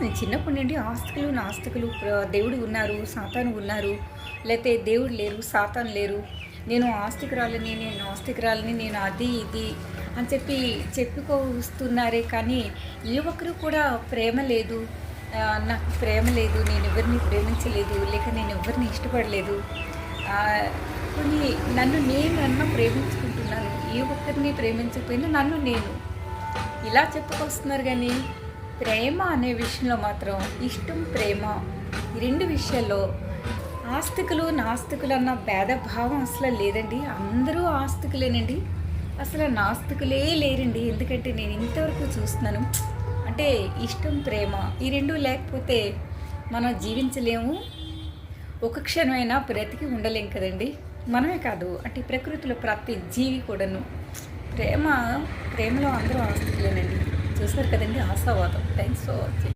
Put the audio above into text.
నేను చిన్నప్పటి నుండి ఆస్తికులు నాస్తికులు దేవుడు ఉన్నారు, సాతాను ఉన్నారు, లేకపోతే దేవుడు లేరు, సాతాను లేరు, నేను ఆస్తికురాలని, నేను నాస్తికురాలని, నేను అది ఇది అని చెప్పుకొస్తున్నారే. కానీ ఏ ఒక్కరు కూడా ప్రేమ లేదు, నాకు ప్రేమ లేదు, నేను ఎవరిని ప్రేమించలేదు, లేక నేను ఎవరిని ఇష్టపడలేదు, కొన్ని నన్ను ప్రేమించుకుంటున్నాను, ఏ ఒక్కరిని ప్రేమించకపోయినా నన్ను నేను ఇలా చెప్పుకొస్తున్నారు. కానీ ప్రేమ అనే విషయంలో మాత్రం ఇష్టం, ప్రేమ ఈ రెండు విషయాల్లో ఆస్తికులు నాస్తికులు అన్న భేదభావం అసలు లేదండి. అందరూ ఆస్తికులేనండి, అసలు నాస్తికులే లేరండి. ఎందుకంటే నేను ఇంతవరకు చూస్తున్నాను. అంటే ఇష్టం, ప్రేమ ఈ రెండు లేకపోతే మనం జీవించలేము, ఒక క్షణమైనా బ్రతికి ఉండలేం కదండి. మనమే కాదు, అంటే ప్రకృతిలో ప్రతి జీవి కూడాను ప్రేమలో అందరూ ఆస్తికులేనండి. చూసారు కదండి, ఆశావాదం. Thanks for watching.